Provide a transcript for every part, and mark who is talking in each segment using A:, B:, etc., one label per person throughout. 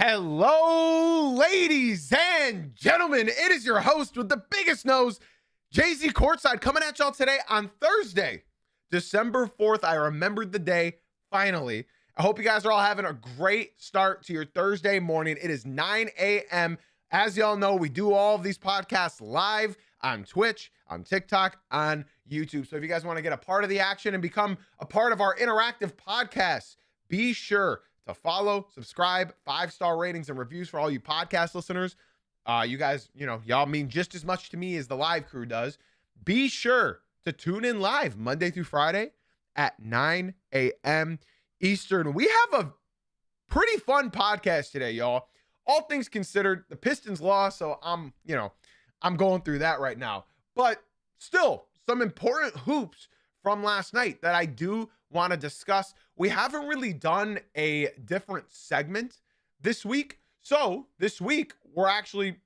A: Hello, ladies and gentlemen. It is your host with the biggest nose, Jay-Z Courtside, coming at y'all today on Thursday, December 4th. I remembered the day, finally. I hope you guys are all having a great start to your Thursday morning. It is 9 a.m. As y'all know, we do all of these podcasts live on Twitch, on TikTok, on YouTube. So if you guys want to get a part of the action and become a part of our interactive podcasts, be sure to follow, subscribe, 5-star ratings and reviews for all you podcast listeners. You guys, y'all mean just as much to me as the live crew does. Be sure to tune in live Monday through Friday at 9 a.m. Eastern. We have a pretty fun podcast today, y'all. All things considered, the Pistons lost, so I'm going through that right now. But still, some important hoops from last night that I do want to discuss. We haven't really done a different segment this week. So this week, we're actually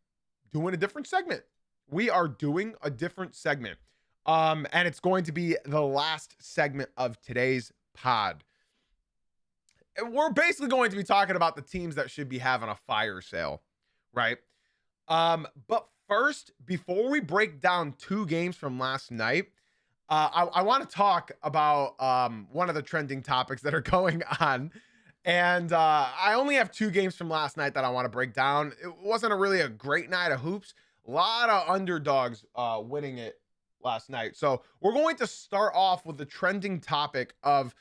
A: doing a different segment. We are doing a different segment. And it's going to be the last segment of today's pod. We're basically going to be talking about the teams that should be having a fire sale, right? But first, before we break down two games from last night, I want to talk about one of the trending topics that are going on. And I only have two games from last night that I want to break down. It wasn't really a great night of hoops. A lot of underdogs winning it last night. So we're going to start off with the trending topic of,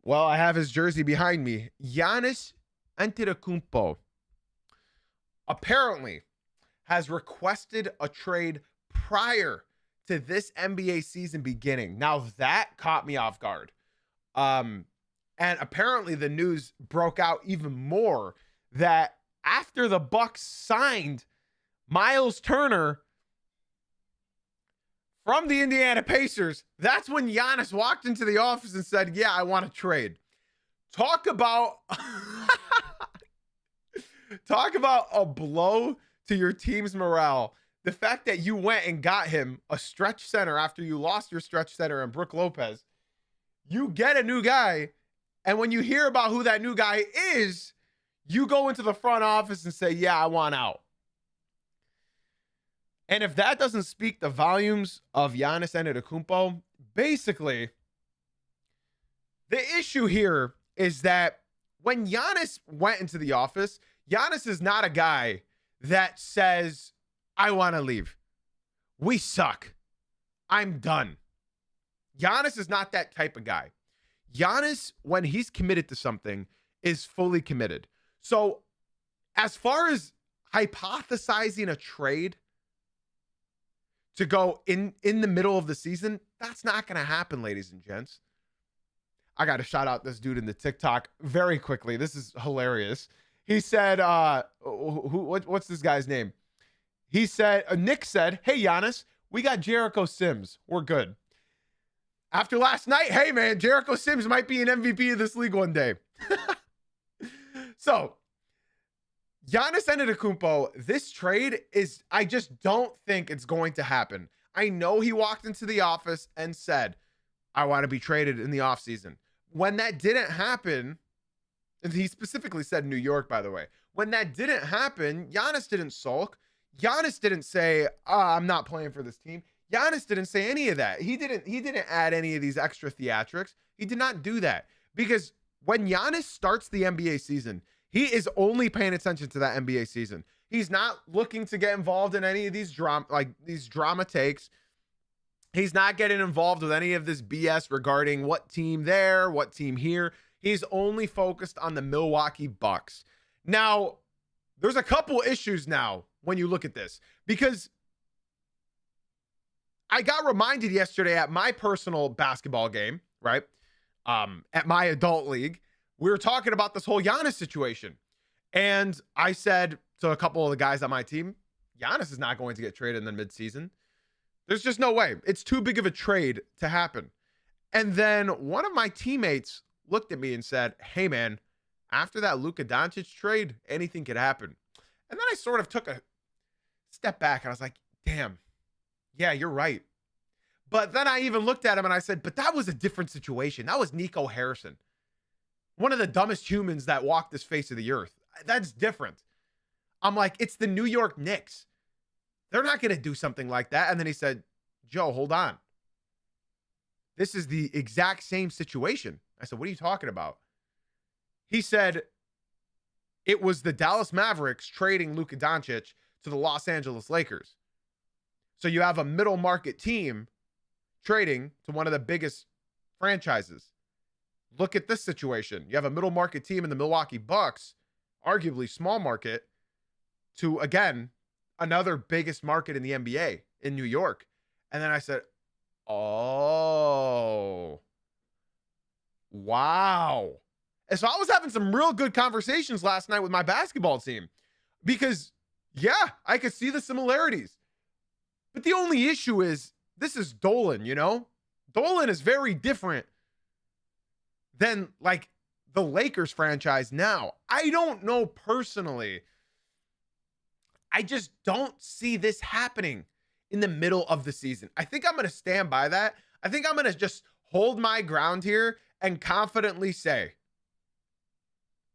A: well, I have his jersey behind me. Giannis Antetokounmpo apparently has requested a trade prior to this NBA season beginning. Now that caught me off guard. And apparently the news broke out even more that after the Bucks signed Miles Turner from the Indiana Pacers, that's when Giannis walked into the office and said, yeah, I want to trade. Talk about a blow to your team's morale. The fact that you went and got him a stretch center after you lost your stretch center in Brook Lopez, you get a new guy, and when you hear about who that new guy is, you go into the front office and say, yeah, I want out. And if that doesn't speak the volumes of Giannis Antetokounmpo, basically, the issue here is that when Giannis went into the office, Giannis is not a guy that says, I want to leave. We suck. I'm done. Giannis is not that type of guy. Giannis, when he's committed to something, is fully committed. So as far as hypothesizing a trade to go in the middle of the season, that's not going to happen, ladies and gents. I got to shout out this dude in the TikTok very quickly. This is hilarious. He said, what's this guy's name? He said, Nick said, hey, Giannis, we got Jericho Sims. We're good. After last night, hey, man, Jericho Sims might be an MVP of this league one day. So, Giannis Antetokounmpo, this trade is, I just don't think it's going to happen. I know he walked into the office and said, I want to be traded in the offseason. When that didn't happen, and he specifically said New York, by the way. When that didn't happen, Giannis didn't sulk. Giannis didn't say, I'm not playing for this team. Giannis didn't say any of that. He didn't add any of these extra theatrics. He did not do that. Because when Giannis starts the NBA season, he is only paying attention to that NBA season. He's not looking to get involved in any of these drama takes. He's not getting involved with any of this BS regarding what team there, what team here. He's only focused on the Milwaukee Bucks. Now, there's a couple issues now when you look at this, because I got reminded yesterday at my personal basketball game, right? At my adult league, we were talking about this whole Giannis situation. And I said to a couple of the guys on my team, Giannis is not going to get traded in the midseason. There's just no way. It's too big of a trade to happen. And then one of my teammates looked at me and said, hey, man, after that Luka Doncic trade, anything could happen. And then I sort of took a step back and I was like, damn, yeah, you're right. But then I even looked at him and I said, but that was a different situation. That was Nico Harrison, one of the dumbest humans that walked this face of the earth. That's different. I'm like, it's the New York Knicks. They're not going to do something like that. And then he said, Joe, hold on. This is the exact same situation. I said, what are you talking about? He said, it was the Dallas Mavericks trading Luka Doncic to the Los Angeles Lakers. So you have a middle market team trading to one of the biggest franchises. Look at this situation. You have a middle market team in the Milwaukee Bucks, arguably small market, to, again, another biggest market in the NBA in New York. And then I said, oh, wow. And so I was having some real good conversations last night with my basketball team because, yeah, I could see the similarities. But the only issue is this is Dolan, you know? Dolan is very different than like the Lakers franchise now. I don't know personally. I just don't see this happening in the middle of the season. I think I'm going to stand by that. I think I'm going to just hold my ground here and confidently say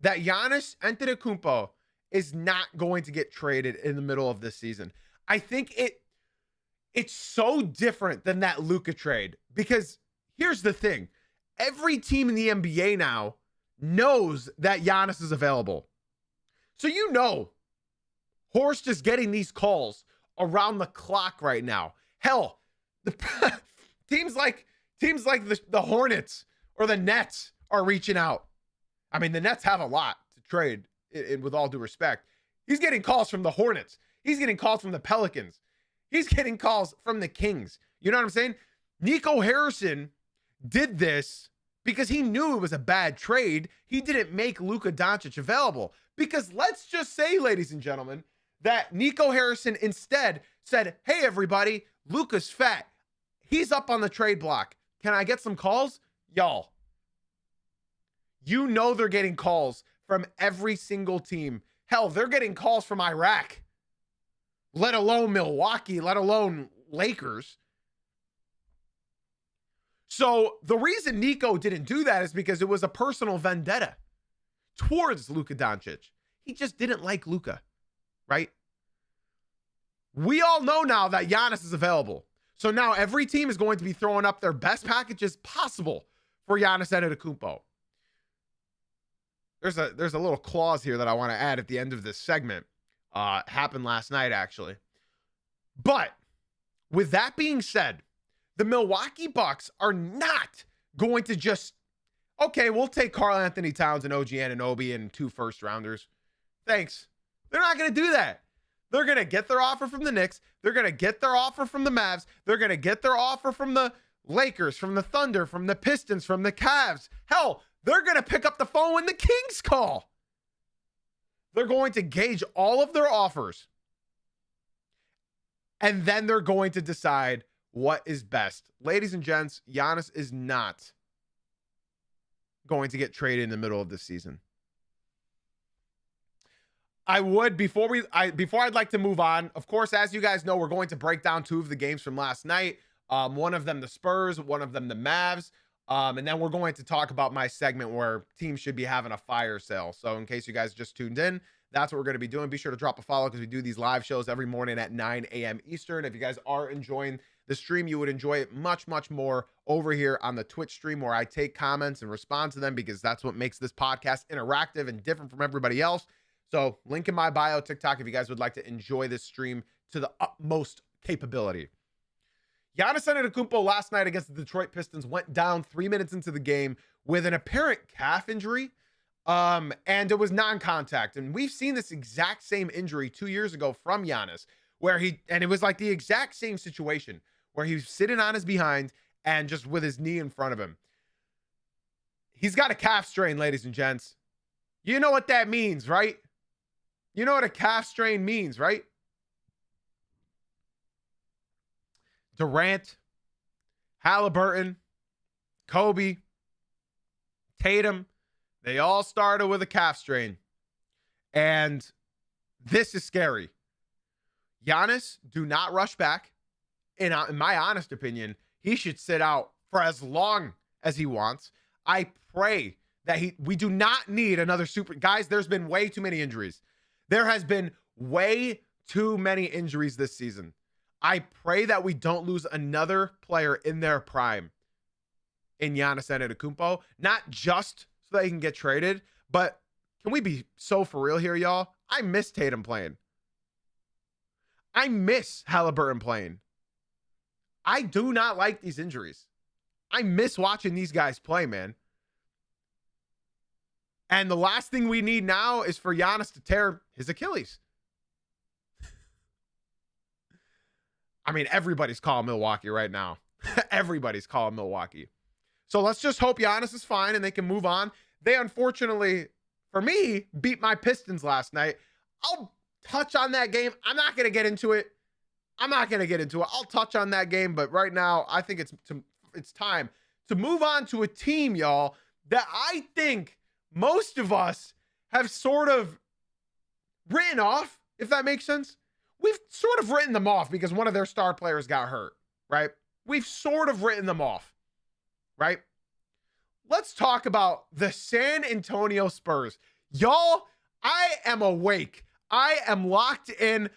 A: that Giannis Antetokounmpo is not going to get traded in the middle of this season. I think it's so different than that Luka trade because here's the thing. Every team in the NBA now knows that Giannis is available. So you know, Horst is getting these calls around the clock right now. Hell, the teams like the Hornets or the Nets are reaching out. I mean, the Nets have a lot to trade, with all due respect. He's getting calls from the Hornets. He's getting calls from the Pelicans. He's getting calls from the Kings. You know what I'm saying? Nico Harrison did this because he knew it was a bad trade. He didn't make Luka Doncic available. Because let's just say, ladies and gentlemen, that Nico Harrison instead said, hey, everybody, Luka's fat. He's up on the trade block. Can I get some calls? Y'all, you know they're getting calls from every single team. Hell, they're getting calls from Iraq, let alone Milwaukee, let alone Lakers. So the reason Nico didn't do that is because it was a personal vendetta towards Luka Doncic. He just didn't like Luka, right? We all know now that Giannis is available. So now every team is going to be throwing up their best packages possible for Giannis Antetokounmpo. There's a little clause here that I want to add at the end of this segment. Happened last night, actually. But with that being said, the Milwaukee Bucks are not going to just, okay, we'll take Karl Anthony Towns and OG Anunoby and 2 first-rounders. Thanks. They're not going to do that. They're going to get their offer from the Knicks. They're going to get their offer from the Mavs. They're going to get their offer from the Lakers, from the Thunder, from the Pistons, from the Cavs. Hell, they're going to pick up the phone when the Kings call. They're going to gauge all of their offers. And then they're going to decide what is best. Ladies and gents, Giannis is not going to get traded in the middle of the season. I would, before I'd like to move on, of course, as you guys know, we're going to break down 2 of the games from last night. One of them the Spurs, one of them the Mavs. And then we're going to talk about my segment where teams should be having a fire sale. So in case you guys just tuned in, that's what we're going to be doing. Be sure to drop a follow because we do these live shows every morning at 9 a.m. Eastern. If you guys are enjoying the stream, you would enjoy it much, much more over here on the Twitch stream where I take comments and respond to them because that's what makes this podcast interactive and different from everybody else. So link in my bio, TikTok, if you guys would like to enjoy this stream to the utmost capability. Giannis Antetokounmpo last night against the Detroit Pistons went down 3 minutes into the game with an apparent calf injury. And it was non-contact. And we've seen this exact same injury 2 years ago from Giannis, where it was like the exact same situation where he was sitting on his behind and just with his knee in front of him. He's got a calf strain, ladies and gents. You know what that means, right? You know what a calf strain means, right? Durant, Halliburton, Kobe, Tatum, they all started with a calf strain. And this is scary. Giannis, do not rush back. In my honest opinion, he should sit out for as long as he wants. I pray that we do not need another super. Guys, there's been way too many injuries. There has been way too many injuries this season. I pray that we don't lose another player in their prime in Giannis Antetokounmpo, not just so they can get traded, but can we be so for real here, y'all? I miss Tatum playing. I miss Halliburton playing. I do not like these injuries. I miss watching these guys play, man. And the last thing we need now is for Giannis to tear his Achilles. I mean, everybody's calling Milwaukee right now. Everybody's calling Milwaukee. So let's just hope Giannis is fine and they can move on. They unfortunately, for me, beat my Pistons last night. I'll touch on that game. I'm not going to get into it. I'll touch on that game, but right now I think it's time to move on to a team, y'all, that I think most of us have sort of written off, if that makes sense. We've sort of written them off because one of their star players got hurt, right? We've sort of written them off, right? Let's talk about the San Antonio Spurs. Y'all, I am awake. I am locked in.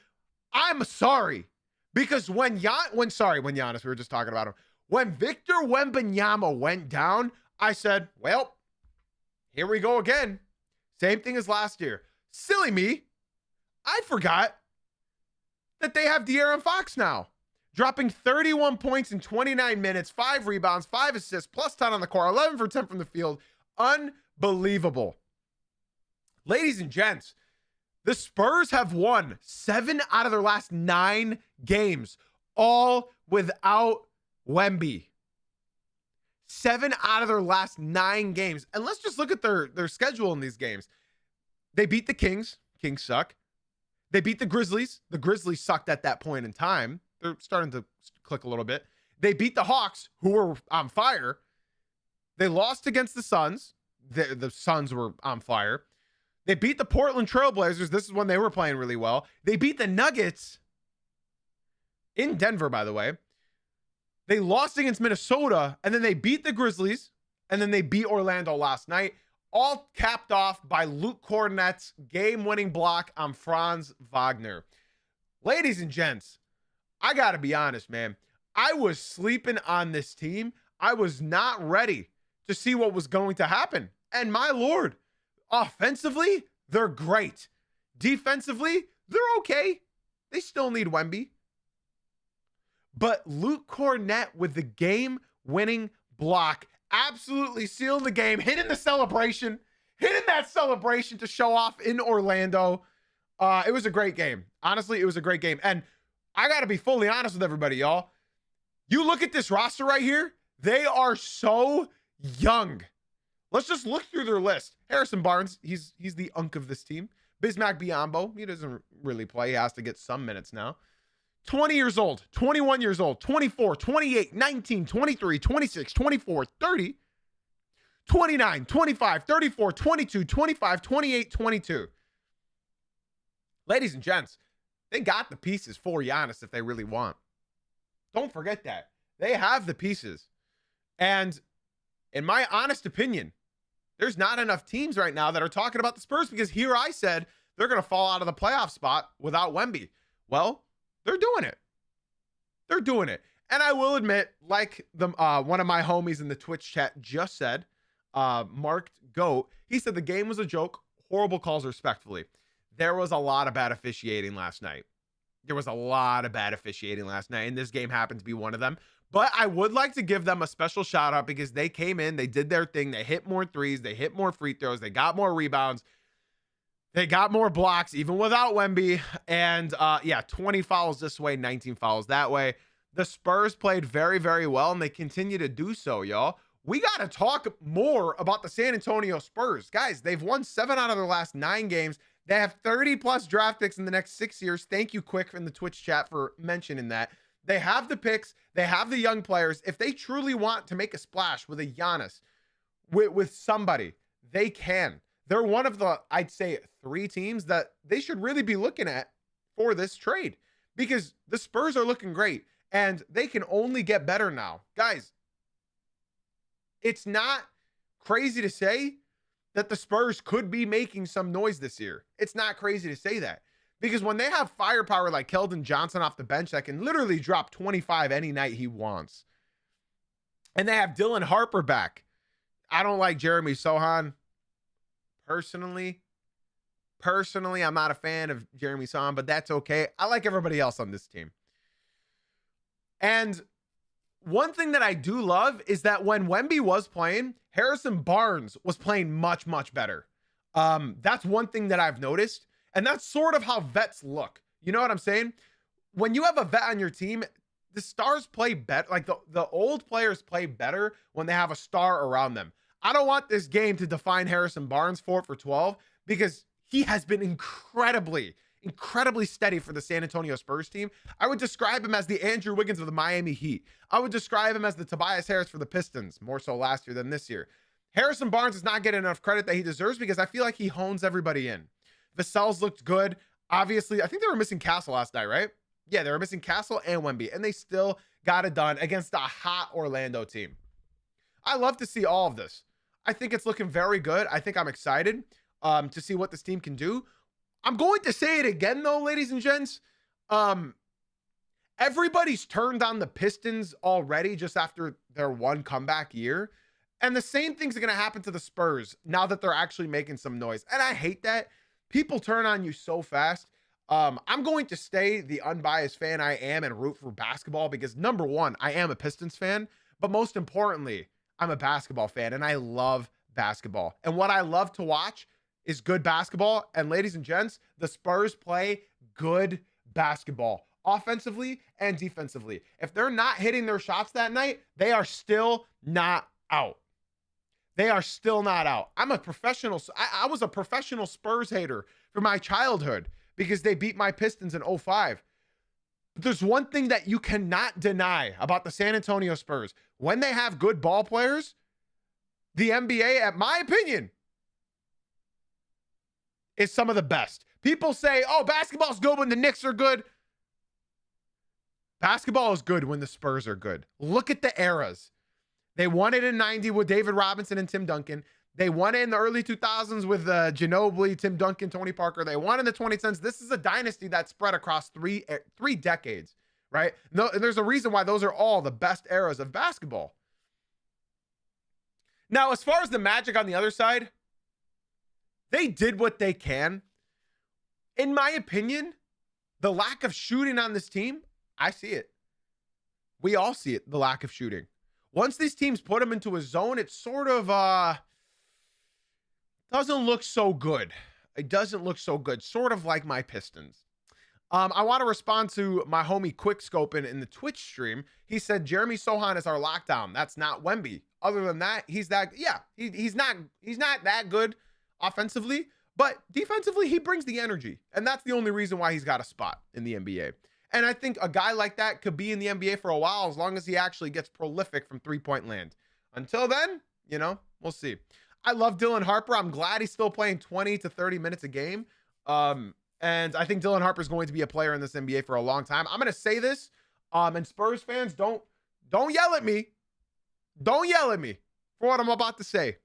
A: I'm sorry. Because when Giannis, we were just talking about him. When Victor Wembanyama went down, I said, well, here we go again. Same thing as last year. Silly me. I forgot that they have De'Aaron Fox now. Dropping 31 points in 29 minutes, 5 rebounds, 5 assists, plus 10 on the court, 11 for 10 from the field. Unbelievable. Ladies and gents, the Spurs have won 7 out of their last 9 games, all without Wemby. 7 out of their last 9 games. And let's just look at their schedule in these games. They beat the Kings. Kings suck. They beat the Grizzlies. The Grizzlies sucked at that point in time. They're starting to click a little bit. They beat the Hawks, who were on fire. They lost against the Suns. The Suns were on fire. They beat the Portland Trailblazers. This is when they were playing really well. They beat the Nuggets in Denver, by the way. They lost against Minnesota, and then they beat the Grizzlies, and then they beat Orlando last night, all capped off by Luke Kornet's game-winning block on Franz Wagner. Ladies and gents, I got to be honest, man. I was sleeping on this team. I was not ready to see what was going to happen. And my Lord, offensively, they're great. Defensively, they're okay. They still need Wemby. But Luke Kornet with the game-winning block absolutely sealed the game, hitting that celebration to show off in Orlando. It was a great game. Honestly, it was a great game. And I got to be fully honest with everybody, y'all. You look at this roster right here, they are so young. Let's just look through their list. Harrison Barnes, he's the unk of this team. Bismack Biyombo, he doesn't really play. He has to get some minutes now. 20 years old, 21 years old, 24, 28, 19, 23, 26, 24, 30, 29, 25, 34, 22, 25, 28, 22. Ladies and gents, they got the pieces for Giannis if they really want. Don't forget that. They have the pieces. And in my honest opinion, there's not enough teams right now that are talking about the Spurs because here I said they're going to fall out of the playoff spot without Wemby. Well, they're doing it. They're doing it. And I will admit, like one of my homies in the Twitch chat just said, Marked Goat, he said the game was a joke. Horrible calls respectfully. There was a lot of bad officiating last night. And this game happened to be one of them. But I would like to give them a special shout out because they came in, they did their thing, they hit more threes, they hit more free throws, they got more rebounds, they got more blocks, even without Wemby. And 20 fouls this way, 19 fouls that way. The Spurs played very, very well, and they continue to do so, y'all. We got to talk more about the San Antonio Spurs. Guys, they've won 7 out of their last 9 games. They have 30-plus draft picks in the next 6 years. Thank you, Quick, in the Twitch chat for mentioning that. They have the picks. They have the young players. If they truly want to make a splash with a Giannis, with somebody, they can. They're one of the, I'd say, 3 teams that they should really be looking at for this trade because the Spurs are looking great and they can only get better now. Guys, it's not crazy to say, that the Spurs could be making some noise this year. It's not crazy to say that. Because when they have firepower like Keldon Johnson off the bench that can literally drop 25 any night he wants, and they have Dylan Harper back. I don't like Jeremy Sochan personally. I'm not a fan of Jeremy Sochan, but that's okay. I like everybody else on this team. And one thing that I do love is that when Wemby was playing, Harrison Barnes was playing much, much better. That's one thing that I've noticed. And that's sort of how vets look. You know what I'm saying? When you have a vet on your team, the stars play better. Like the old players play better when they have a star around them. I don't want this game to define Harrison Barnes 4 for 12 because he has been incredibly steady for the San Antonio Spurs team. I would describe him as the Andrew Wiggins of the Miami Heat. I would describe him as the Tobias Harris for the Pistons, more so last year than this year. Harrison Barnes is not getting enough credit that he deserves because I feel like he hones everybody in. Vassell's looked good. Obviously, I think they were missing Castle last night, right? Yeah, they were missing Castle and Wemby, and they still got it done against a hot Orlando team. I love to see all of this. I think it's looking very good. I think I'm excited to see what this team can do. I'm going to say it again, though, ladies and gents. Everybody's turned on the Pistons already just after their one comeback year. And the same things are going to happen to the Spurs now that they're actually making some noise. And I hate that. People turn on you so fast. I'm going to stay the unbiased fan I am and root for basketball because, number one, I am a Pistons fan. But most importantly, I'm a basketball fan and I love basketball. And what I love to watch is good basketball. And ladies and gents, the Spurs play good basketball offensively and defensively. If they're not hitting their shots that night, they are still not out. They are still not out. I'm a professional. I was a professional Spurs hater for my childhood because they beat my Pistons in 05. But there's one thing that you cannot deny about the San Antonio Spurs. When they have good ball players, the NBA, at my opinion, is some of the best. People say, oh, basketball's good when the Knicks are good. Basketball is good when the Spurs are good. Look at the eras. They won it in 90 with David Robinson and Tim Duncan. They won it in the early 2000s with Ginobili, Tim Duncan, Tony Parker. They won in the 2010s. This is a dynasty that spread across three decades, right? No, there's a reason why those are all the best eras of basketball. Now, as far as the Magic on the other side, they did what they can. In my opinion, the lack of shooting on this team, I see it. We all see it, the lack of shooting. Once these teams put them into a zone, it sort of doesn't look so good. It doesn't look so good, sort of like my Pistons. I want to respond to my homie Quickscoping in the Twitch stream. He said Jeremy Sochan is our lockdown. That's not Wemby. Other than that, he's not that good offensively, but defensively he brings the energy, and that's the only reason why he's got a spot in the NBA. And I think a guy like that could be in the NBA for a while as long as he actually gets prolific from three-point land. Until then, we'll see. I love Dylan Harper. I'm glad he's still playing 20 to 30 minutes a game. And I think Dylan Harper is going to be a player in this NBA for a long time. I'm going to say this, and Spurs fans, don't yell at me. Don't yell at me for what I'm about to say.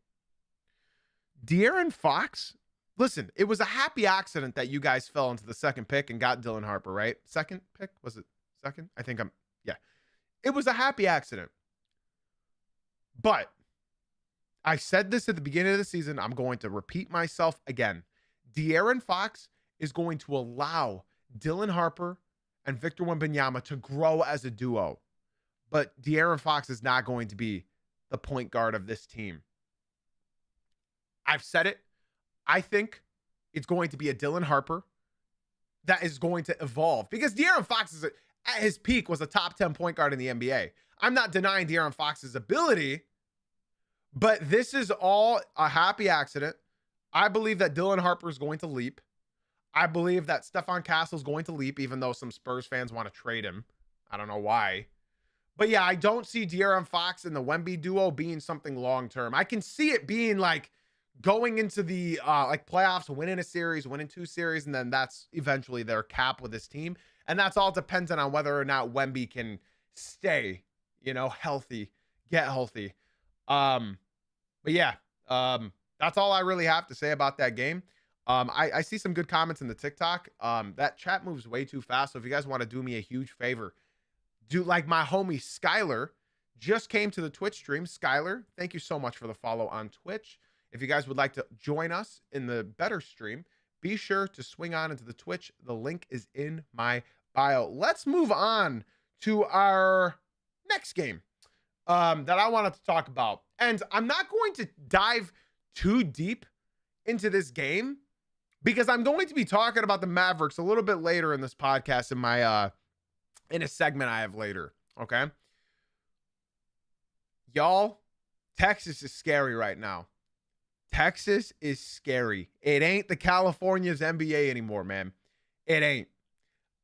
A: De'Aaron Fox, listen, it was a happy accident that you guys fell into the second pick and got Dylan Harper, right? Second pick? Was it second? Yeah. It was a happy accident. But I said this at the beginning of the season. I'm going to repeat myself again. De'Aaron Fox is going to allow Dylan Harper and Victor Wembanyama to grow as a duo. But De'Aaron Fox is not going to be the point guard of this team. I've said it. I think it's going to be a Dylan Harper that is going to evolve because De'Aaron Fox is at his peak was a top 10 point guard in the NBA. I'm not denying De'Aaron Fox's ability, but this is all a happy accident. I believe that Dylan Harper is going to leap. I believe that Stephon Castle is going to leap, even though some Spurs fans want to trade him. I don't know why. But yeah, I don't see De'Aaron Fox and the Wemby duo being something long-term. I can see it being like going into the playoffs, winning a series, winning 2 series, and then that's eventually their cap with this team. And that's all dependent on whether or not Wemby can stay, healthy, get healthy. But yeah, That's all I really have to say about that game. I see some good comments in the TikTok. That chat moves way too fast. So if you guys want to do me a huge favor, do like my homie Skylar just came to the Twitch stream. Skylar, thank you so much for the follow on Twitch. If you guys would like to join us in the better stream, be sure to swing on into the Twitch. The link is in my bio. Let's move on to our next game that I wanted to talk about. And I'm not going to dive too deep into this game because I'm going to be talking about the Mavericks a little bit later in this podcast in my in a segment I have later. Okay. Y'all, Texas is scary right now. Texas is scary. It ain't the California's NBA anymore, man. It ain't.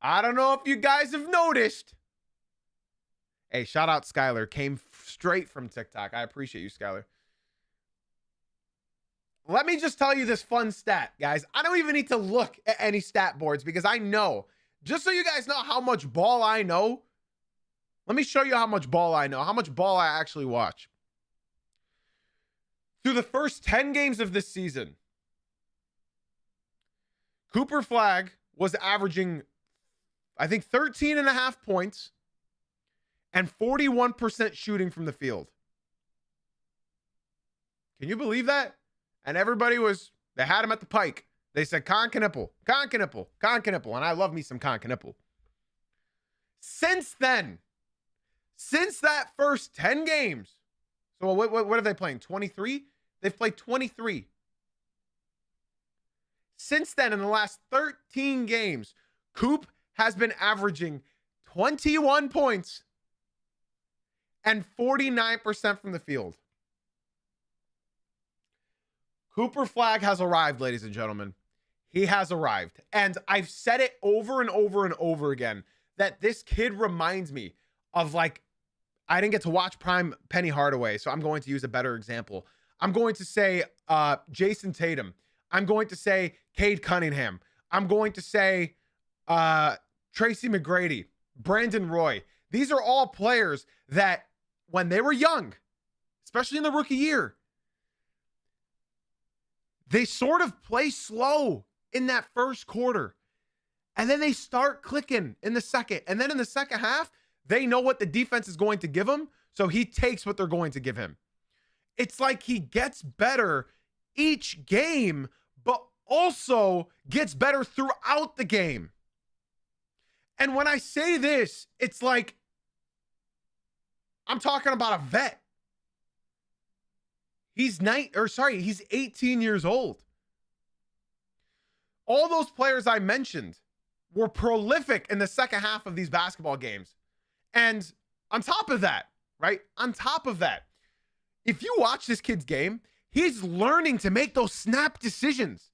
A: I don't know if you guys have noticed. Hey, shout out Skylar. Came straight from TikTok. I appreciate you, Skylar. Let me just tell you this fun stat, guys. I don't even need to look at any stat boards because I know. Just so you guys know how much ball I know, let me show you how much ball I know, how much ball I actually watch. Through the first 10 games of this season, Cooper Flagg was averaging, I think, 13.5 points and 41% shooting from the field. Can you believe that? And everybody they had him at the pike. They said, Con Knipple, Con Knipple, Con Knipple. And I love me some Con Knipple. Since then, since that first 10 games, so what are they playing? 23? They've played 23. Since then, in the last 13 games, Coop has been averaging 21 points and 49% from the field. Cooper Flagg has arrived, ladies and gentlemen. He has arrived. And I've said it over and over and over again that this kid reminds me of, like, I didn't get to watch prime Penny Hardaway, so I'm going to use a better example. I'm going to say Jason Tatum. I'm going to say Cade Cunningham. I'm going to say Tracy McGrady, Brandon Roy. These are all players that when they were young, especially in the rookie year, they sort of play slow in that first quarter. And then they start clicking in the second. And then in the second half, they know what the defense is going to give him. So he takes what they're going to give him. It's like he gets better each game, but also gets better throughout the game. And when I say this, it's like I'm talking about a vet. He's 18 years old. All those players I mentioned were prolific in the second half of these basketball games. And on top of that, right? On top of that, if you watch this kid's game, he's learning to make those snap decisions.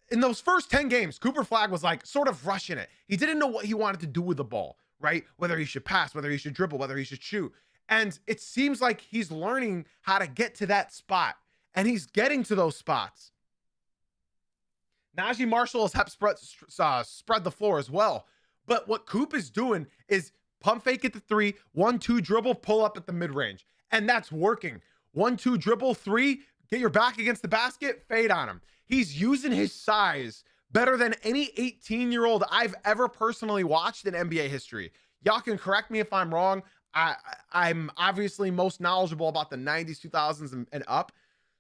A: In those first 10 games, Cooper Flagg was like sort of rushing it. He didn't know what he wanted to do with the ball, right? Whether he should pass, whether he should dribble, whether he should shoot. And it seems like he's learning how to get to that spot. And he's getting to those spots. Naji Marshall has helped spread the floor as well. But what Coop is doing is pump fake at the 3, 1-2 dribble, pull up at the mid-range. And that's working. 1-2 dribble, 3, get your back against the basket, fade on him. He's using his size better than any 18-year-old I've ever personally watched in NBA history. Y'all can correct me if I'm wrong. I'm obviously most knowledgeable about the 90s, 2000s, and up.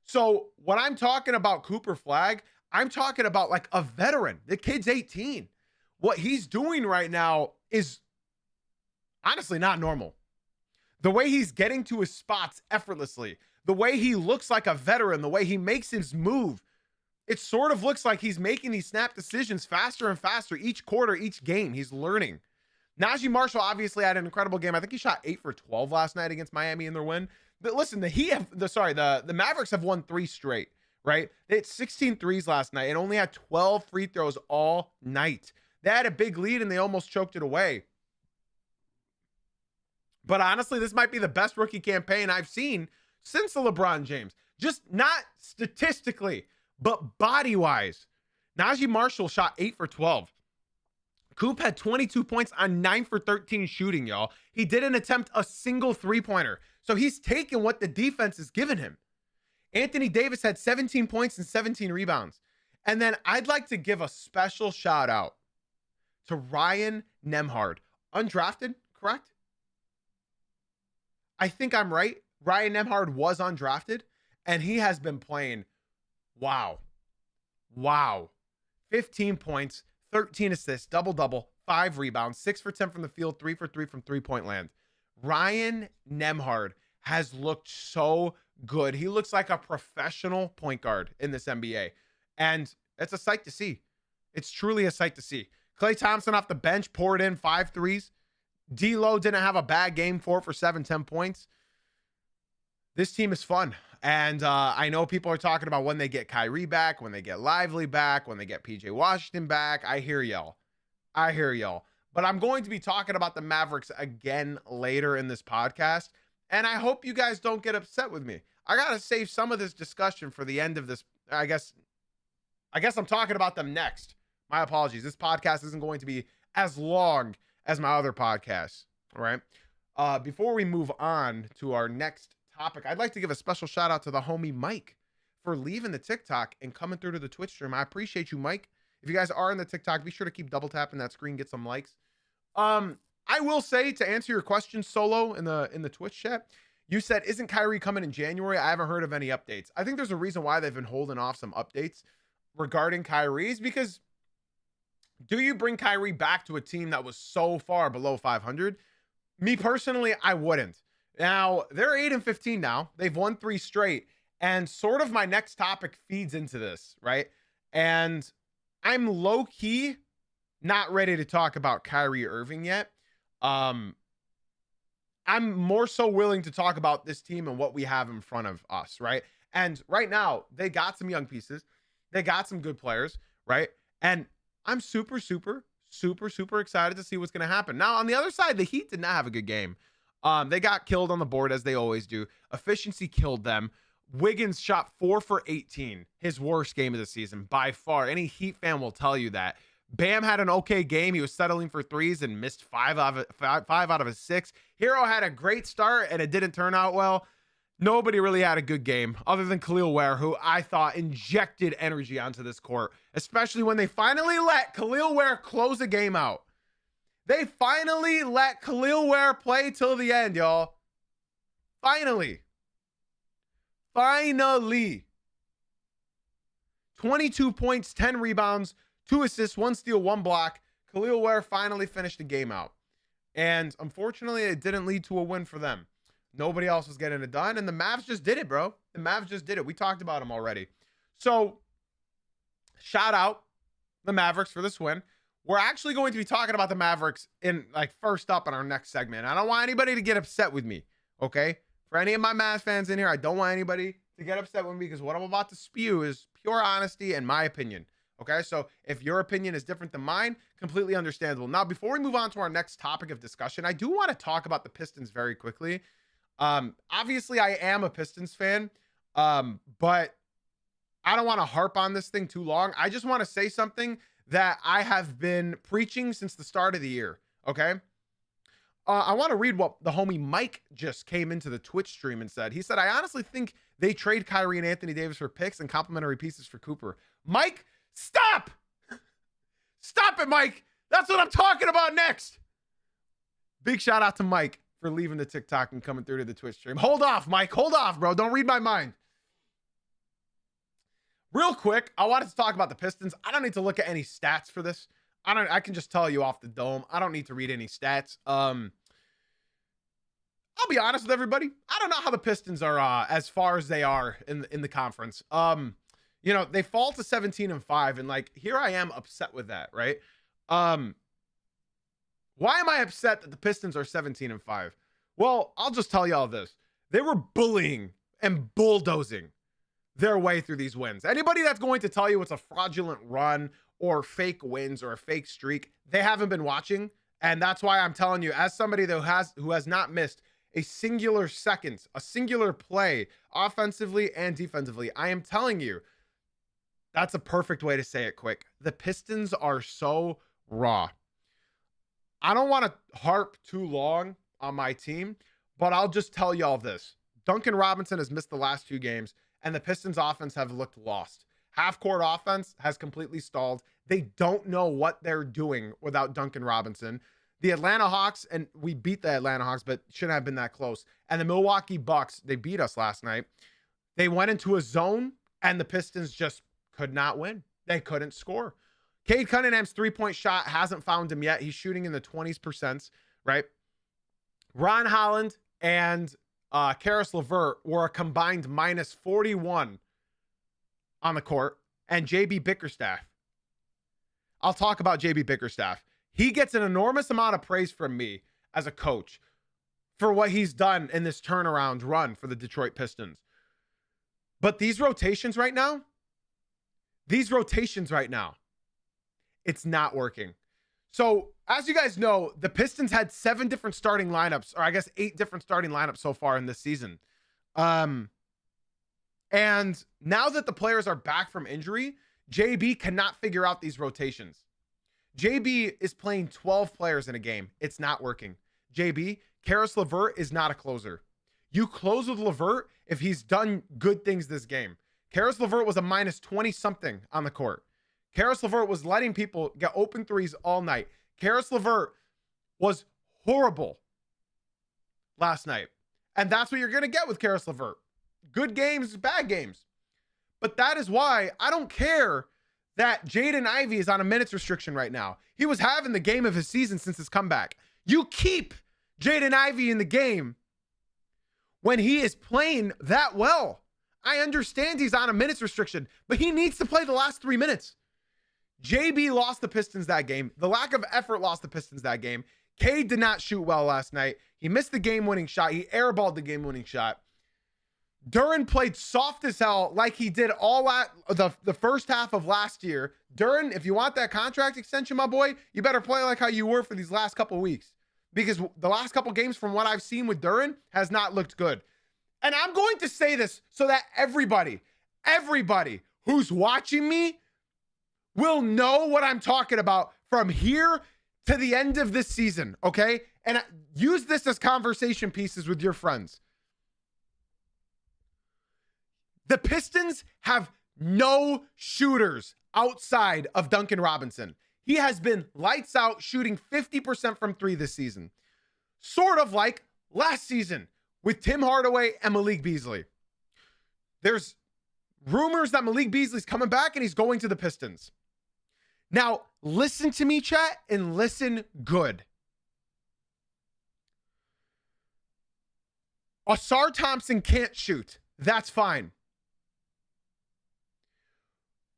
A: So when I'm talking about Cooper Flagg, I'm talking about like a veteran. The kid's 18. What he's doing right now is honestly not normal. The way he's getting to his spots effortlessly, the way he looks like a veteran, the way he makes his move, it sort of looks like he's making these snap decisions faster and faster each quarter, each game. He's learning. Naji Marshall obviously had an incredible game. I think he shot 8 for 12 last night against Miami in their win. But listen, the Mavericks have won 3 straight, right? They hit 16 threes last night and only had 12 free throws all night. They had a big lead and they almost choked it away. But honestly, this might be the best rookie campaign I've seen since the LeBron James. Just not statistically, but body-wise. Naji Marshall shot 8 for 12. Coop had 22 points on 9 for 13 shooting, y'all. He didn't attempt a single three-pointer. So he's taking what the defense is giving him. Anthony Davis had 17 points and 17 rebounds. And then I'd like to give a special shout out to Ryan Nembhard. Undrafted, correct? I think I'm right. Ryan Nembhard was undrafted, and he has been playing, wow. 15 points, 13 assists, double-double, 5 rebounds, 6 for 10 from the field, 3 for 3 from three-point land. Ryan Nembhard has looked so good. He looks like a professional point guard in this NBA, and it's a sight to see. It's truly a sight to see. Klay Thompson off the bench poured in 5 threes. D'Lo didn't have a bad game, 4 for 7, 10 points. This team is fun. And I know people are talking about when they get Kyrie back, when they get Lively back, when they get PJ Washington back. I hear y'all. But I'm going to be talking about the Mavericks again later in this podcast. And I hope you guys don't get upset with me. I got to save some of this discussion for the end of this. I guess I'm talking about them next. My apologies. This podcast isn't going to be as long as my other podcasts. All right. Before we move on to our next topic, I'd like to give a special shout out to the homie Mike for leaving the TikTok and coming through to the Twitch stream. I appreciate you, Mike. If you guys are in the TikTok, be sure to keep double tapping that screen, get some likes. I will say, to answer your question, Solo, in the Twitch chat, you said, isn't Kyrie coming in January? I haven't heard of any updates. I think there's a reason why they've been holding off some updates regarding Kyrie's, because do you bring Kyrie back to a team that was so far below 500? Me personally, I wouldn't. Now, they're 8-15 now. They've won 3 straight. And sort of my next topic feeds into this, right? And I'm low-key not ready to talk about Kyrie Irving yet. I'm more so willing to talk about this team and what we have in front of us, right? And right now, they got some young pieces. They got some good players, right? And I'm super excited to see what's going to happen. Now, on the other side, the Heat did not have a good game. They got killed on the board, as they always do. Efficiency killed them. Wiggins shot 4 for 18, his worst game of the season by far. Any Heat fan will tell you that. Bam had an okay game. He was settling for threes and missed 5 out of his 6. Hero had a great start, and it didn't turn out well. Nobody really had a good game other than Khalil Ware, who I thought injected energy onto this court, especially when they finally let Khalil Ware close a game out. They finally let Khalil Ware play till the end, y'all. Finally. 22 points, 10 rebounds, 2 assists, 1 steal, 1 block. Khalil Ware finally finished the game out. And unfortunately, it didn't lead to a win for them. Nobody else was getting it done. And the Mavs just did it, bro. The Mavs just did it. We talked about them already. So, shout out the Mavericks for this win. We're actually going to be talking about the Mavericks in, first up in our next segment. I don't want anybody to get upset with me, okay? For any of my Mavs fans in here, I don't want anybody to get upset with me, because what I'm about to spew is pure honesty and my opinion, okay? So if your opinion is different than mine, completely understandable. Now, before we move on to our next topic of discussion, I do want to talk about the Pistons very quickly. Obviously, I am a Pistons fan, but I don't want to harp on this thing too long. I just want to say something that I have been preaching since the start of the year, okay? I want to read what the homie Mike just came into the Twitch stream and said. He said, I honestly think they trade Kyrie and Anthony Davis for picks and complimentary pieces for Cooper. Mike, stop! Stop it, Mike! That's what I'm talking about next! Big shout out to Mike for leaving the TikTok and coming through to the Twitch stream. Hold off, Mike. Hold off, bro. Don't read my mind. Real quick, I wanted to talk about the Pistons. I don't need to look at any stats for this. I can just tell you off the dome. I don't need to read any stats. I'll be honest with everybody. I don't know how the Pistons are as far as they are in the conference. They fall to 17-5, and here I am upset with that, right? Why am I upset that the Pistons are 17-5? Well, I'll just tell y'all this. They were bullying and bulldozing their way through these wins. Anybody that's going to tell you it's a fraudulent run or fake wins or a fake streak, they haven't been watching. And that's why I'm telling you, as somebody who has not missed a singular second, a singular play, offensively and defensively, I am telling you, that's a perfect way to say it quick. The Pistons are so raw. I don't want to harp too long on my team, but I'll just tell y'all this. Duncan Robinson has missed the last 2 games. and the Pistons offense have looked lost. Half court offense has completely stalled. They don't know what they're doing without Duncan Robinson. The Atlanta Hawks, and we beat the Atlanta Hawks, but shouldn't have been that close. And the Milwaukee Bucks, they beat us last night. They went into a zone, and the Pistons just could not win. They couldn't score. Cade Cunningham's three-point shot hasn't found him yet. He's shooting in the 20s%, right? Ron Holland and Karis LeVert were a combined minus 41 on the court. And JB Bickerstaff. I'll talk about JB Bickerstaff. He gets an enormous amount of praise from me as a coach for what he's done in this turnaround run for the Detroit Pistons. But these rotations right now, it's not working. So as you guys know, the Pistons had 7 different starting lineups, or I guess 8 different starting lineups so far in this season. And now that the players are back from injury, JB cannot figure out these rotations. JB is playing 12 players in a game. It's not working. JB, Karis LeVert is not a closer. You close with LeVert if he's done good things this game. Karis LeVert was a minus 20-something on the court. Karis LeVert was letting people get open threes all night. Karis LeVert was horrible last night. And that's what you're going to get with Karis LeVert. Good games, bad games. But that is why I don't care that Jaden Ivey is on a minutes restriction right now. He was having the game of his season since his comeback. You keep Jaden Ivey in the game when he is playing that well. I understand he's on a minutes restriction, but he needs to play the last 3 minutes. JB lost the Pistons that game. The lack of effort lost the Pistons that game. Cade did not shoot well last night. He missed the game-winning shot. He airballed the game-winning shot. Duren played soft as hell like he did all the first half of last year. Duren, if you want that contract extension, my boy, you better play like how you were for these last couple weeks. Because the last couple games from what I've seen with Duren has not looked good. And I'm going to say this so that everybody who's watching me will know what I'm talking about from here to the end of this season, okay? And use this as conversation pieces with your friends. The Pistons have no shooters outside of Duncan Robinson. He has been lights out, shooting 50% from 3 this season. Sort of like last season with Tim Hardaway and Malik Beasley. There's rumors that Malik Beasley's coming back and he's going to the Pistons. Now, listen to me, chat, and listen good. Ausar Thompson can't shoot. That's fine.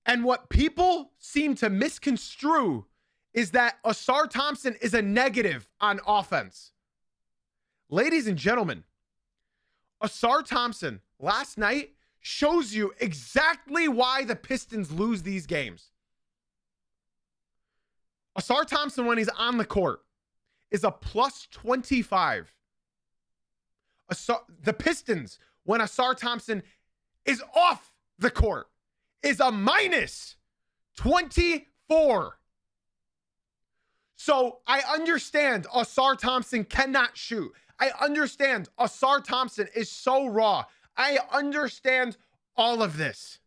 A: And what people seem to misconstrue is that Ausar Thompson is a negative on offense. Ladies and gentlemen, Ausar Thompson last night shows you exactly why the Pistons lose these games. Ausar Thompson, when he's on the court, is a plus 25. The Pistons, when Ausar Thompson is off the court, is a minus 24. So I understand Ausar Thompson cannot shoot. I understand Ausar Thompson is so raw. I understand all of this.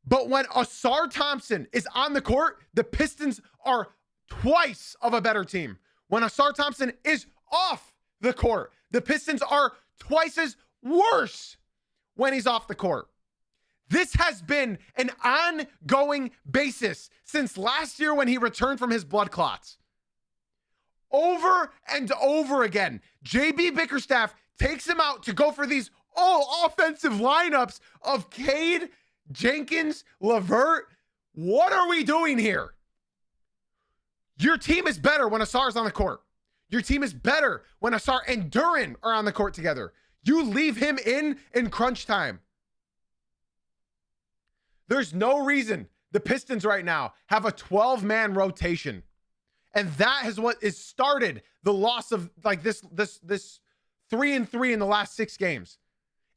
A: But when Ausar Thompson is on the court, the Pistons are twice of a better team. When Ausar Thompson is off the court, the Pistons are twice as worse when he's off the court. This has been an ongoing basis since last year when he returned from his blood clots. Over and over again, JB Bickerstaff takes him out to go for these all offensive lineups of Cade, Jenkins, LeVert. What are we doing here? Your team is better when Ausar's on the court. Your team is better when Ausar and Duren are on the court together. You leave him in crunch time. There's no reason the Pistons right now have a 12-man rotation. And that is what has started the loss of like this 3-3 in the last 6 games.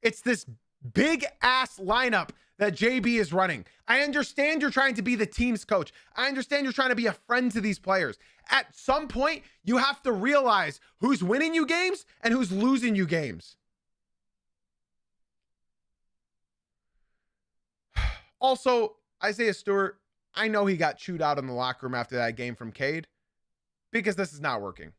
A: It's this big ass lineup that JB is running. I understand you're trying to be the team's coach. I understand you're trying to be a friend to these players. At some point, you have to realize who's winning you games and who's losing you games. Also, Isaiah Stewart, I know he got chewed out in the locker room after that game from Cade because this is not working.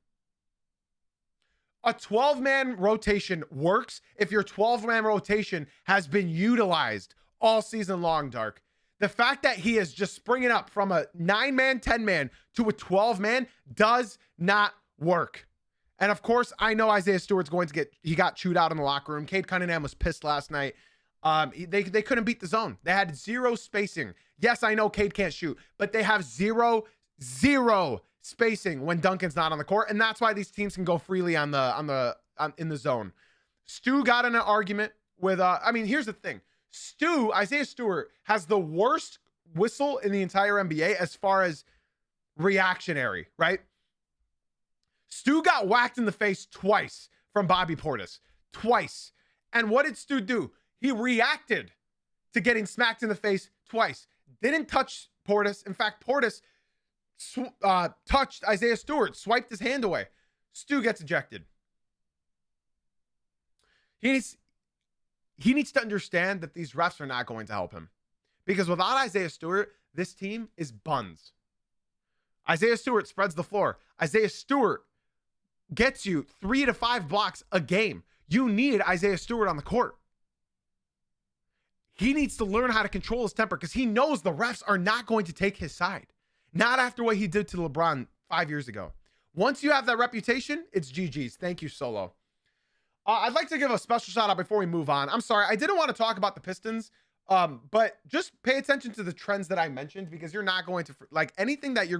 A: A 12-man rotation works if your 12-man rotation has been utilized all season long, Dark. The fact that he is just springing up from a 9-man, 10-man to a 12-man does not work. And of course, I know Isaiah Stewart's he got chewed out in the locker room. Cade Cunningham was pissed last night. They couldn't beat the zone. They had zero spacing. Yes, I know Cade can't shoot, but they have zero spacing when Duncan's not on the court, and that's why these teams can go freely in the zone. Stu got in an argument with here's the thing. Isaiah Stewart has the worst whistle in the entire NBA as far as reactionary, right? Stu got whacked in the face twice from Bobby Portis. Twice. And what did Stu do? He reacted to getting smacked in the face twice. Didn't touch Portis. In fact, Portis touched Isaiah Stewart, swiped his hand away. Stu gets ejected. He needs to understand that these refs are not going to help him. Because without Isaiah Stewart, this team is buns. Isaiah Stewart spreads the floor. Isaiah Stewart gets you 3 to 5 blocks a game. You need Isaiah Stewart on the court. He needs to learn how to control his temper because he knows the refs are not going to take his side. Not after what he did to LeBron 5 years ago. Once you have that reputation, it's GG's. Thank you, Solo. I'd like to give a special shout out before we move on. I'm sorry, I didn't want to talk about the Pistons, but just pay attention to the trends that I mentioned because you're not going to, anytime you're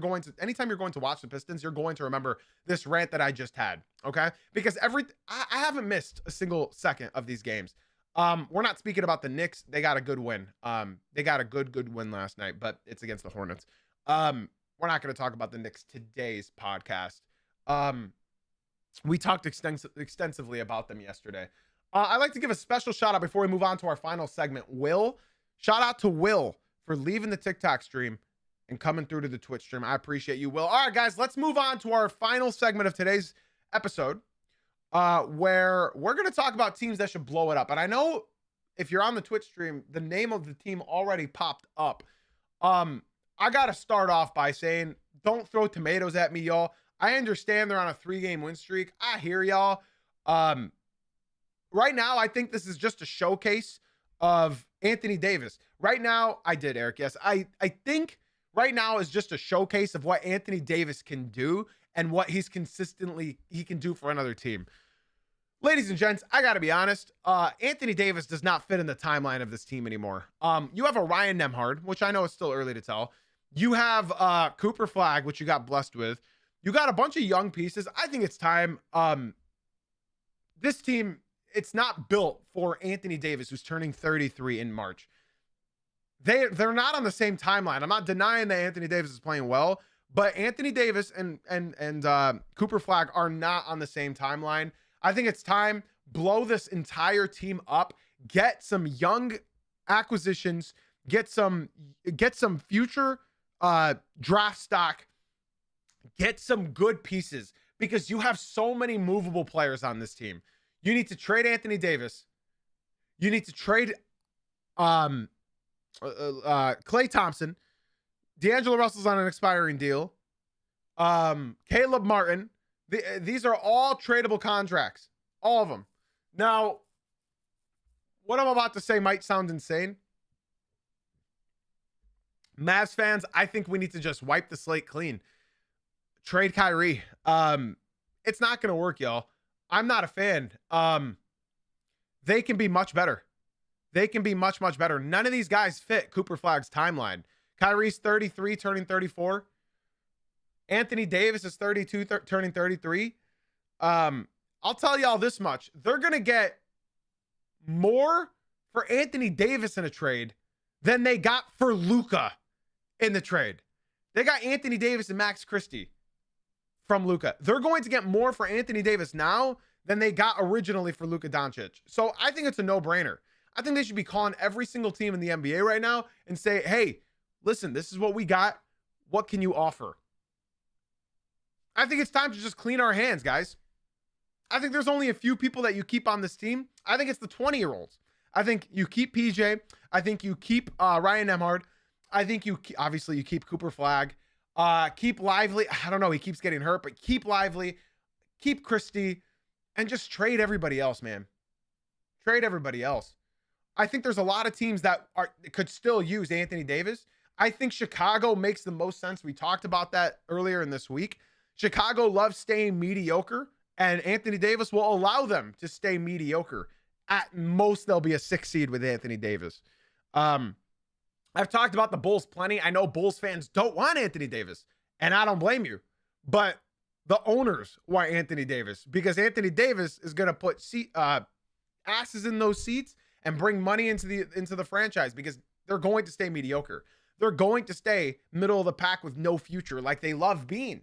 A: going to watch the Pistons, you're going to remember this rant that I just had, okay? Because I haven't missed a single second of these games. We're not speaking about the Knicks. They got a good win. They got a good win last night, but it's against the Hornets. We're not going to talk about the Knicks today's podcast. We talked extensively about them yesterday. I'd like to give a special shout out before we move on to our final segment. Will, shout out to Will for leaving the TikTok stream and coming through to the Twitch stream. I appreciate you, Will. All right, guys, let's move on to our final segment of today's episode, where we're going to talk about teams that should blow it up. And I know if you're on the Twitch stream, the name of the team already popped up. I got to start off by saying, don't throw tomatoes at me, y'all. I understand they're on a 3-game win streak. I hear y'all. Right now, I think this is just a showcase of Anthony Davis. Right now, I did, Eric. Yes, I think right now is just a showcase of what Anthony Davis can do and what he can do for another team. Ladies and gents, I got to be honest. Anthony Davis does not fit in the timeline of this team anymore. You have a Ryan Nembhard, which I know is still early to tell. You have Cooper Flagg, which you got blessed with. You got a bunch of young pieces. I think it's time. This team, it's not built for Anthony Davis, who's turning 33 in March. They're not on the same timeline. I'm not denying that Anthony Davis is playing well, but Anthony Davis and Cooper Flagg are not on the same timeline. I think it's time, blow this entire team up, get some young acquisitions, get some future draft stock, get some good pieces because you have so many movable players on this team. You need to trade Anthony Davis. You need to trade Klay Thompson. D'Angelo Russell's on an expiring deal. Caleb Martin. These are all tradable contracts. All of them. Now, what I'm about to say might sound insane. Mavs fans, I think we need to just wipe the slate clean. Trade Kyrie. It's not going to work, y'all. I'm not a fan. They can be much better. They can be much, much better. None of these guys fit Cooper Flagg's timeline. Kyrie's 33, turning 34. Anthony Davis is 32, turning 33. I'll tell y'all this much. They're going to get more for Anthony Davis in a trade than they got for Luka in the trade. They got Anthony Davis and Max Christie from Luka. They're going to get more for Anthony Davis now than they got originally for Luka Doncic. So I think it's a no-brainer. I think they should be calling every single team in the NBA right now and say, hey, listen, this is what we got. What can you offer? I think it's time to just clean our hands, guys. I think there's only a few people that you keep on this team. I think it's the 20-year-olds. I think you keep PJ. I think you keep Ryan Nembhard. I think obviously you keep Cooper Flagg. Keep Lively. I don't know. He keeps getting hurt, but keep Lively. Keep Christie. And just trade everybody else, man. Trade everybody else. I think there's a lot of teams that could still use Anthony Davis. I think Chicago makes the most sense. We talked about that earlier in this week. Chicago loves staying mediocre, and Anthony Davis will allow them to stay mediocre. At most, they'll be a 6 seed with Anthony Davis. I've talked about the Bulls plenty. I know Bulls fans don't want Anthony Davis, and I don't blame you. But the owners want Anthony Davis because Anthony Davis is going to put asses in those seats and bring money into the franchise because they're going to stay mediocre. They're going to stay middle of the pack with no future like they love being.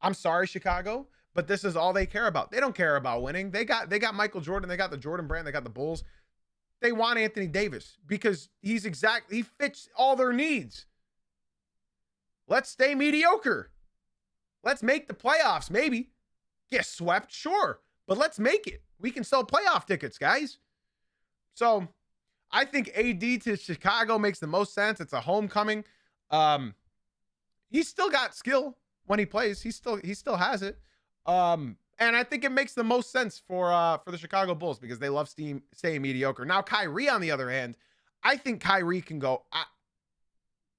A: I'm sorry, Chicago, but this is all they care about. They don't care about winning. They got Michael Jordan. They got the Jordan brand. They got the Bulls. They want Anthony Davis because he fits all their needs. Let's stay mediocre. Let's make the playoffs, maybe. Get swept, sure. But let's make it. We can sell playoff tickets, guys. So I think AD to Chicago makes the most sense. It's a homecoming. He's still got skill when he plays. He still has it. And I think it makes the most sense for the Chicago Bulls because they love staying mediocre. Now, Kyrie, on the other hand, I think Kyrie can go.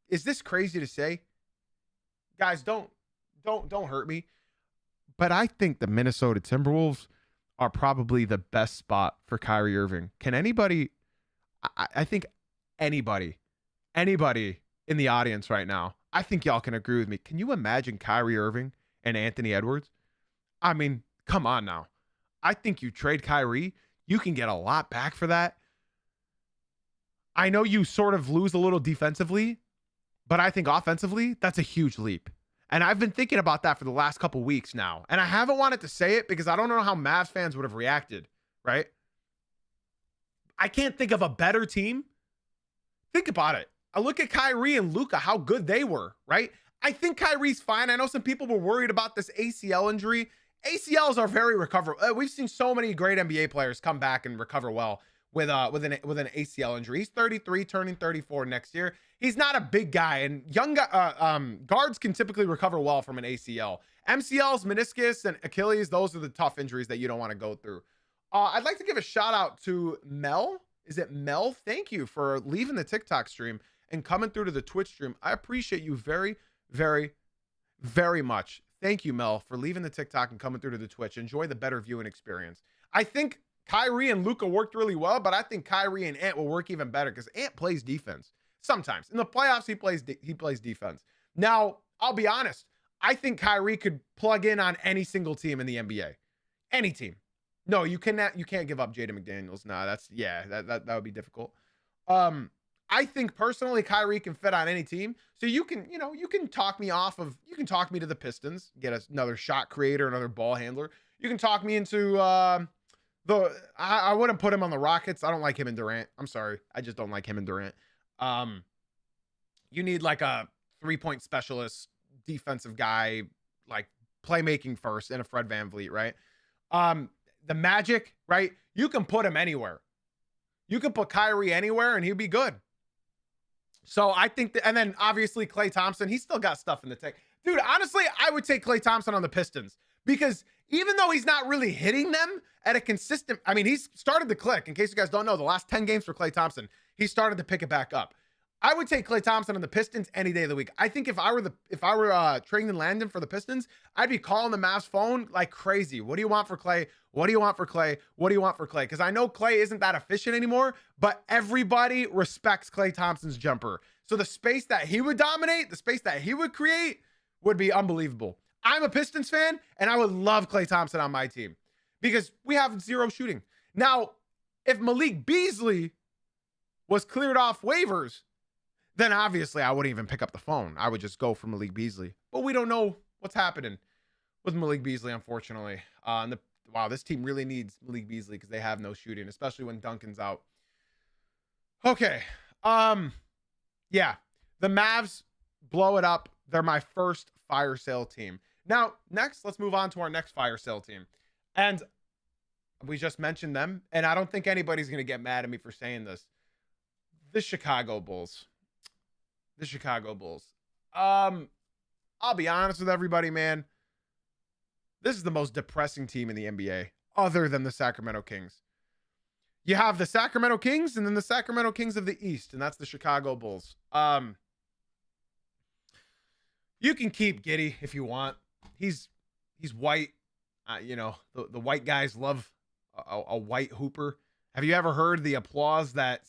A: Is this crazy to say? Guys, don't hurt me. But I think the Minnesota Timberwolves are probably the best spot for Kyrie Irving. Can anybody, I think anybody in the audience right now, I think y'all can agree with me. Can you imagine Kyrie Irving and Anthony Edwards? I mean, come on now. I think you trade Kyrie, you can get a lot back for that. I know you sort of lose a little defensively, but I think offensively, that's a huge leap. And I've been thinking about that for the last couple weeks now. And I haven't wanted to say it because I don't know how Mavs fans would have reacted, right? I can't think of a better team. Think about it. I look at Kyrie and Luka, how good they were, right? I think Kyrie's fine. I know some people were worried about this ACL injury. ACLs are very recoverable. We've seen so many great NBA players come back and recover well with an ACL injury. He's 33, turning 34 next year. He's not a big guy, and young guards can typically recover well from an ACL. MCLs, meniscus, and Achilles, those are the tough injuries that you don't want to go through. I'd like to give a shout out to Mel. Is it Mel? Thank you for leaving the TikTok stream and coming through to the Twitch stream. I appreciate you very, very, very much. Thank you, Mel, for leaving the TikTok and coming through to the Twitch. Enjoy the better viewing experience. I think Kyrie and Luka worked really well, but I think Kyrie and Ant will work even better because Ant plays defense. Sometimes. In the playoffs, he plays defense. Now, I'll be honest. I think Kyrie could plug in on any single team in the NBA. Any team. No, you cannot. You can't give up Jaden McDaniels. Nah, that would be difficult. I think personally, Kyrie can fit on any team. So you can talk me to the Pistons, get another shot creator, another ball handler. You can talk me into I wouldn't put him on the Rockets. I don't like him and Durant. I'm sorry. I just don't like him and Durant. You need like a 3-point specialist, defensive guy, like playmaking first, and a Fred VanVleet, right? The Magic, right? You can put him anywhere. You can put Kyrie anywhere and he'll be good. So I think that, and then obviously Klay Thompson, he's still got stuff in the tank. Dude, honestly, I would take Klay Thompson on the Pistons because even though he's not really hitting them at a consistent, I mean, he's started to click. In case you guys don't know, the last 10 games for Klay Thompson, he started to pick it back up. I would take Klay Thompson on the Pistons any day of the week. I think if I were Traden Landon for the Pistons, I'd be calling the Mavs phone like crazy. What do you want for Klay? What do you want for Klay? What do you want for Klay? Because I know Klay isn't that efficient anymore, but everybody respects Klay Thompson's jumper. So the space that he would dominate, the space that he would create would be unbelievable. I'm a Pistons fan, and I would love Klay Thompson on my team because we have zero shooting. Now, if Malik Beasley was cleared off waivers, then obviously I wouldn't even pick up the phone. I would just go for Malik Beasley. But we don't know what's happening with Malik Beasley, unfortunately. Wow, this team really needs Malik Beasley because they have no shooting, especially when Duncan's out. Okay. Yeah, the Mavs blow it up. They're my first fire sale team. Now, next, let's move on to our next fire sale team. And we just mentioned them, and I don't think anybody's going to get mad at me for saying this. The Chicago Bulls. The Chicago Bulls. I'll be honest with everybody, man. This is the most depressing team in the NBA, other than the Sacramento Kings. You have the Sacramento Kings and then the Sacramento Kings of the East, and that's the Chicago Bulls. You can keep Giddey if you want. He's white. The white guys love a white hooper. Have you ever heard the applause that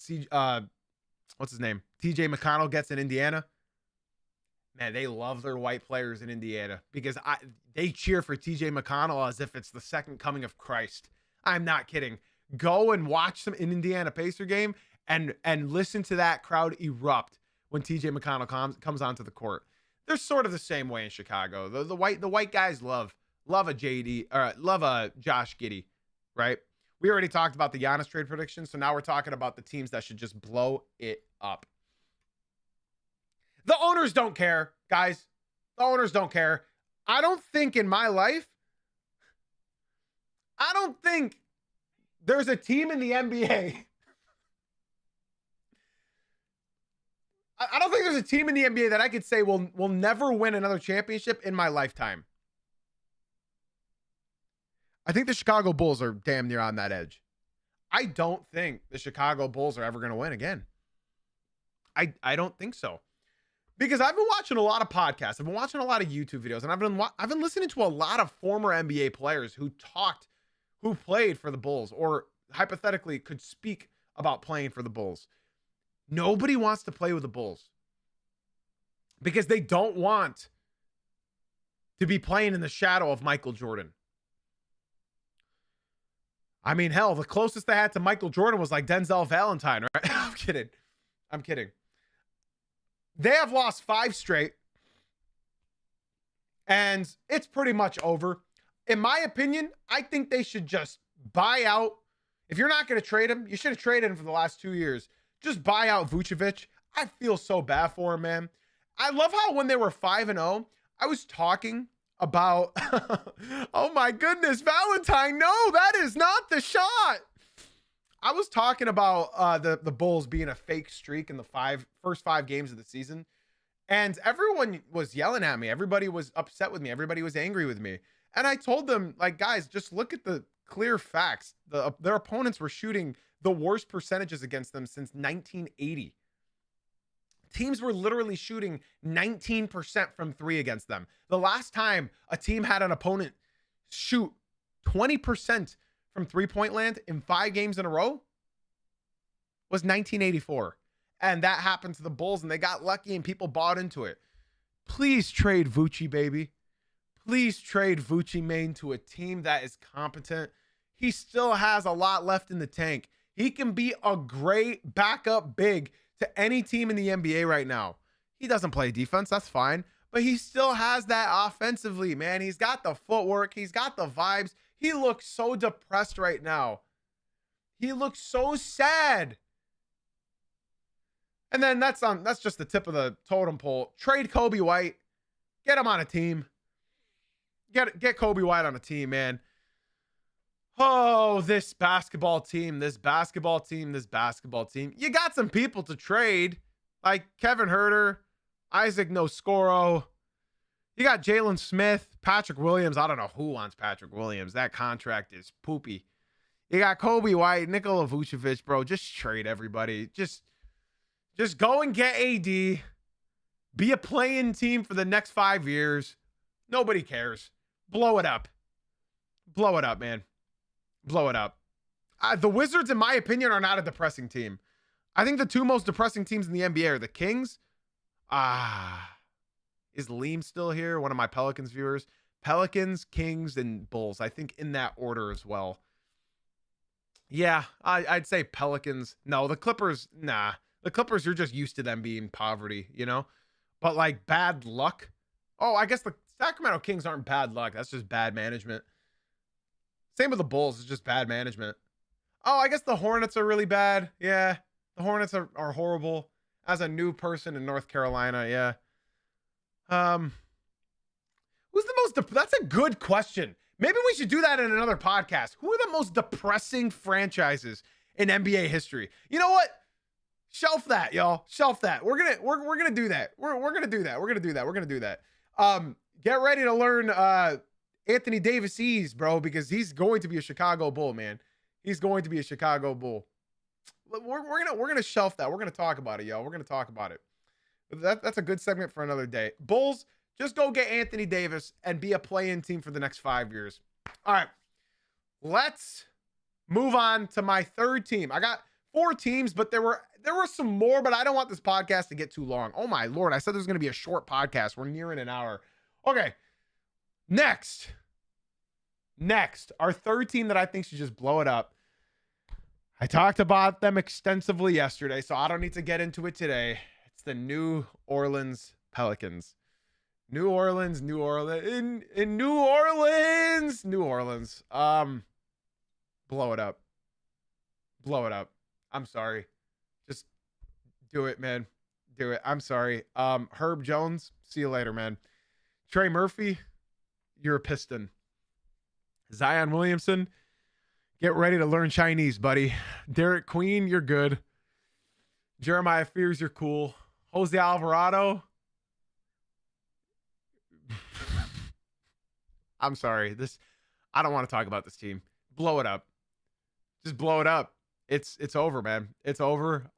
A: what's his name? TJ McConnell gets in Indiana? Man, they love their white players in Indiana because they cheer for TJ McConnell as if it's the second coming of Christ. I'm not kidding. Go and watch some Indiana Pacer game and listen to that crowd erupt when TJ McConnell comes onto the court. They're sort of the same way in Chicago. The white guys love a JD or love a Josh Giddey, right? We already talked about the Giannis trade prediction, so now we're talking about the teams that should just blow it up. The owners don't care, guys. The owners don't care. I don't think in my life, I don't think there's a team in the NBA. I don't think there's a team in the NBA that I could say will never win another championship in my lifetime. I think the Chicago Bulls are damn near on that edge. I don't think the Chicago Bulls are ever going to win again. I don't think so. Because I've been watching a lot of podcasts. I've been watching a lot of YouTube videos, and I've been listening to a lot of former NBA players who played for the Bulls or hypothetically could speak about playing for the Bulls. Nobody wants to play with the Bulls because they don't want to be playing in the shadow of Michael Jordan. I mean, hell, the closest they had to Michael Jordan was like Denzel Valentine, right? I'm kidding. They have lost 5 straight, and it's pretty much over. In my opinion, I think they should just buy out. If you're not going to trade him, you should have traded him for the last 2 years. Just buy out Vucevic. I feel so bad for him, man. I love how when they were 5-0, I was talking about, oh my goodness, Valentine, no, that is not the shot. I was talking about the Bulls being a fake streak in the first 5 games of the season. And everyone was yelling at me. Everybody was upset with me. Everybody was angry with me. And I told them, like, guys, just look at the clear facts. Their opponents were shooting the worst percentages against them since 1980. Teams were literally shooting 19% from 3 against them. The last time a team had an opponent shoot 20% from 3-point land in 5 games in a row was 1984. And that happened to the Bulls, and they got lucky, and people bought into it. Please trade Vucci, baby. Please trade Vucci Main to a team that is competent. He still has a lot left in the tank. He can be a great backup big to any team in the NBA right now. He doesn't play defense, that's fine. But he still has that offensively, man. He's got the footwork. He's got the vibes. He looks so depressed right now. He looks so sad. And then that's just the tip of the totem pole. Trade Kobe White. Get him on a team. Get Kobe White on a team, man. Oh, this basketball team. You got some people to trade, like Kevin Huerter, Isaac Noscoro. You got Jalen Smith, Patrick Williams. I don't know who wants Patrick Williams. That contract is poopy. You got Kobe White, Nikola Vucevic, bro. Just trade everybody. Just go and get AD. Be a playing team for the next 5 years. Nobody cares. Blow it up. Blow it up, man. Blow it up. The Wizards, in my opinion, are not a depressing team. I think the 2 most depressing teams in the NBA are the Kings. Is Liam still here? One of my Pelicans viewers. Pelicans, Kings, and Bulls. I think in that order as well. Yeah, I'd say Pelicans. No, the Clippers, nah. The Clippers, you're just used to them being poverty, you know? But like bad luck. Oh, I guess the Sacramento Kings aren't bad luck. That's just bad management. Same with the Bulls. It's just bad management. Oh, I guess the Hornets are really bad. Yeah, the Hornets are horrible. As a new person in North Carolina, yeah. Who's the most that's a good question. Maybe we should do that in another podcast. Who are the most depressing franchises in NBA history? You know what? Shelf that, y'all. Shelf that. We're gonna do that. We're gonna do that. We're gonna do that. We're gonna do that. Get ready to learn Anthony Davis, bro, because he's going to be a Chicago Bull, man. He's going to be a Chicago Bull. We're gonna shelf that. We're gonna talk about it, y'all. We're gonna talk about it. That's a good segment for another day. Bulls, just go get Anthony Davis and be a play-in team for the next 5 years. All right, let's move on to my third team. I got 4 teams, but there were some more, but I don't want this podcast to get too long. Oh my Lord, I said there's going to be a short podcast. We're nearing an hour. Okay, next, our third team that I think should just blow it up. I talked about them extensively yesterday, so I don't need to get into it today. It's the New Orleans Pelicans. New Orleans. In New Orleans. Blow it up. I'm sorry. Just do it, man. Do it. I'm sorry. Herb Jones, see you later, man. Trey Murphy, you're a Piston. Zion Williamson, get ready to learn Chinese, buddy. Derek Queen, you're good. Jeremiah Fears, you're cool. Jose Alvarado. I'm sorry. I don't want to talk about this team. Blow it up. Just blow it up. It's over, man. It's over.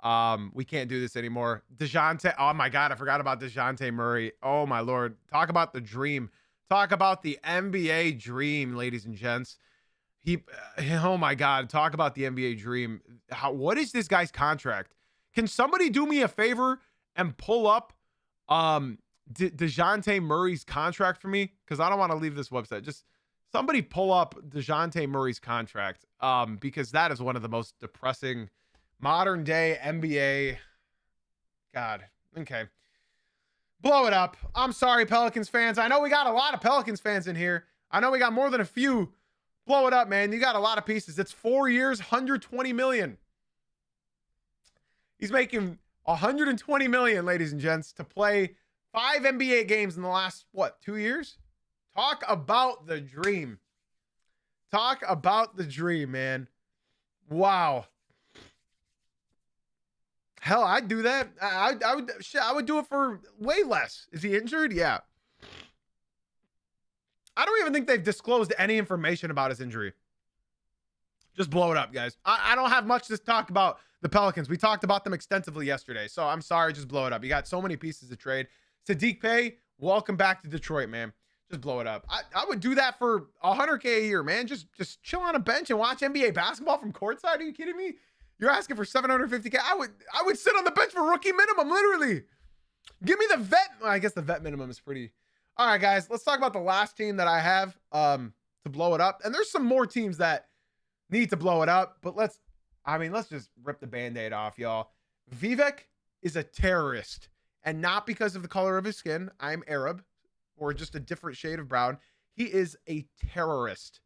A: We can't do this anymore. DeJounte. Oh my God, I forgot about DeJounte Murray. Oh my Lord. Talk about the dream. Talk about the NBA dream, ladies and gents. Oh my God. Talk about the NBA dream. What is this guy's contract? Can somebody do me a favor and pull up DeJounte Murray's contract for me? Because I don't want to leave this website. Just somebody pull up DeJounte Murray's contract, because that is one of the most depressing modern day NBA. God. Okay. Blow it up. I'm sorry, Pelicans fans. I know we got a lot of Pelicans fans in here. I know we got more than a few. Blow it up, man. You got a lot of pieces. It's 4 years, $120 million. He's making $120 million, ladies and gents, to play 5 NBA games in the last, 2 years? Talk about the dream. Talk about the dream, man. Wow. Hell, I'd do that. I would do it for way less. Is he injured? Yeah. I don't even think they've disclosed any information about his injury. Just blow it up, guys. I don't have much to talk about the Pelicans. We talked about them extensively yesterday, so I'm sorry. Just blow it up. You got so many pieces to trade. Saddiq Bey, welcome back to Detroit, man. Just blow it up. I would do that for $100K a year, man. Just chill on a bench and watch NBA basketball from courtside. Are you kidding me? You're asking for $750K. I would sit on the bench for rookie minimum, literally. Give me the vet. Well, I guess the vet minimum is pretty. All right, guys. Let's talk about the last team that I have to blow it up. And there's some more teams that need to blow it up, but let's just rip the Band-Aid off, y'all. Vivek is a terrorist, and not because of the color of his skin. I'm Arab, or just a different shade of brown. He is a terrorist.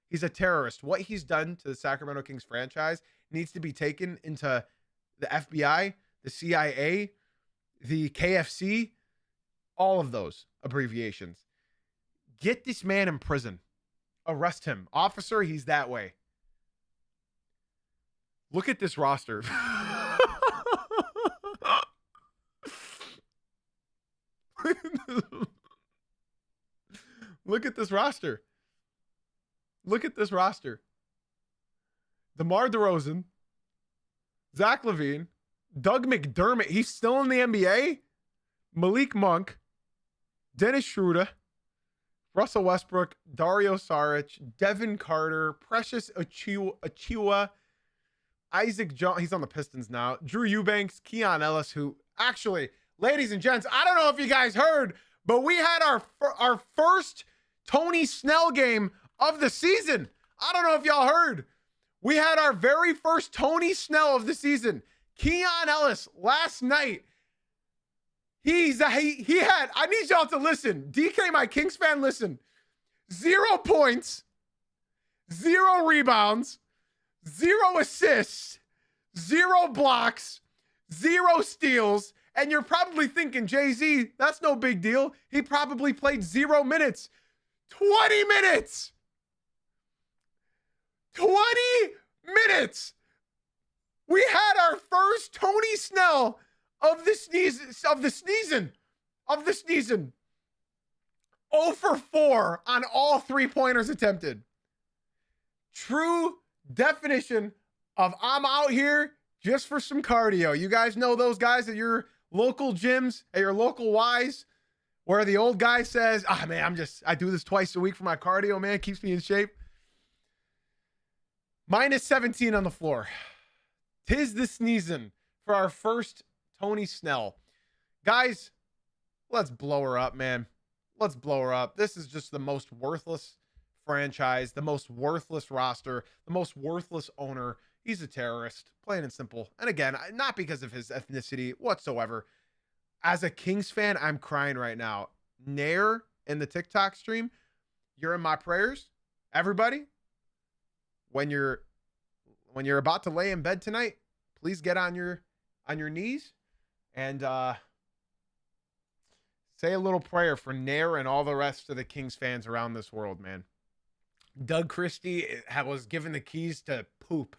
A: He's a terrorist. What he's done to the Sacramento Kings franchise needs to be taken into the FBI, the CIA, the KFC, all of those abbreviations. Get this man in prison. Arrest him. Officer, he's that way. Look at this roster. Look at this roster. Look at this roster. DeMar DeRozan, Zach LaVine, Doug McDermott. He's still in the NBA. Malik Monk, Dennis Schroeder, Russell Westbrook, Dario Saric, Devin Carter, Precious Achiuwa, Isaac Jones. He's on the Pistons now. Drew Eubanks, Keon Ellis, who actually, ladies and gents, I don't know if you guys heard, but we had our first Tony Snell game of the season. I don't know if y'all heard. We had our very first Tony Snell of the season. Keon Ellis last night. He had, I need y'all to listen. DK, my Kings fan, listen. 0 points, 0 rebounds, 0 assists, 0 blocks, 0 steals. And you're probably thinking, Jay-Z, that's no big deal. He probably played 0 minutes. 20 minutes. 20 minutes. We had our first Tony Snell of the sneezing. 0 for 4 on all 3-pointers attempted. True definition of I'm out here just for some cardio. You guys know those guys at your local gyms, at your local Ys, where the old guy says, man, I do this twice a week for my cardio, man. It keeps me in shape. Minus 17 on the floor. 'Tis the sneezing for our first Tony Snell. Guys, let's blow her up, man. Let's blow her up. This is just the most worthless franchise, the most worthless roster, the most worthless owner. He's a terrorist, plain and simple. And again, not because of his ethnicity whatsoever. As a Kings fan, I'm crying right now. Nair in the TikTok stream, you're in my prayers. Everybody, when you're about to lay in bed tonight, please get on your knees and say a little prayer for Nair and all the rest of the Kings fans around this world, man. Doug Christie was given the keys to poop.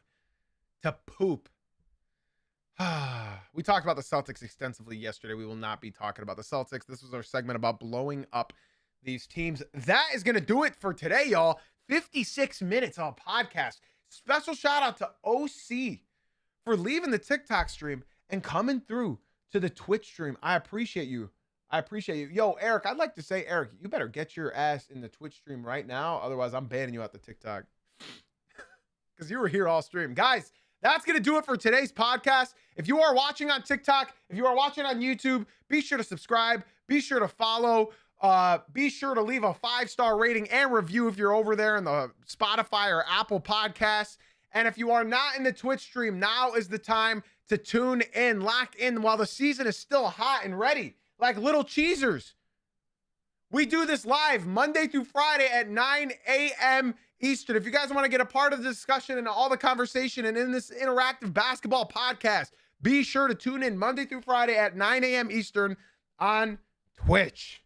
A: We talked about the Celtics extensively yesterday. We will not be talking about the Celtics. This was our segment about blowing up these teams. That is going to do it for today, y'all. 56 minutes on podcast. Special shout out to OC for leaving the TikTok stream and coming through to the Twitch stream. I appreciate you. Yo, Eric, I'd like to say, Eric, you better get your ass in the Twitch stream right now. Otherwise, I'm banning you out the TikTok. Because you were here all stream. Guys, that's going to do it for today's podcast. If you are watching on TikTok, if you are watching on YouTube, be sure to subscribe. Be sure to follow. Be sure to leave a 5-star rating and review if you're over there in the Spotify or Apple Podcasts. And if you are not in the Twitch stream, now is the time to tune in, lock in while the season is still hot and ready, like little cheesers. We do this live Monday through Friday at 9 a.m. Eastern. If you guys want to get a part of the discussion and all the conversation and in this interactive basketball podcast, be sure to tune in Monday through Friday at 9 a.m. Eastern on Twitch.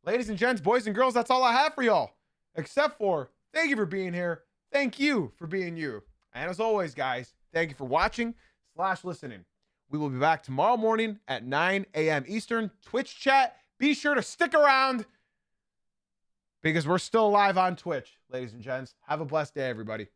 A: Ladies and gents, boys and girls, that's all I have for y'all. Except for, thank you for being here. Thank you for being you. And as always, guys, thank you for watching/listening. We will be back tomorrow morning at 9 a.m. Eastern. Twitch chat. Be sure to stick around because we're still live on Twitch, ladies and gents. Have a blessed day, everybody.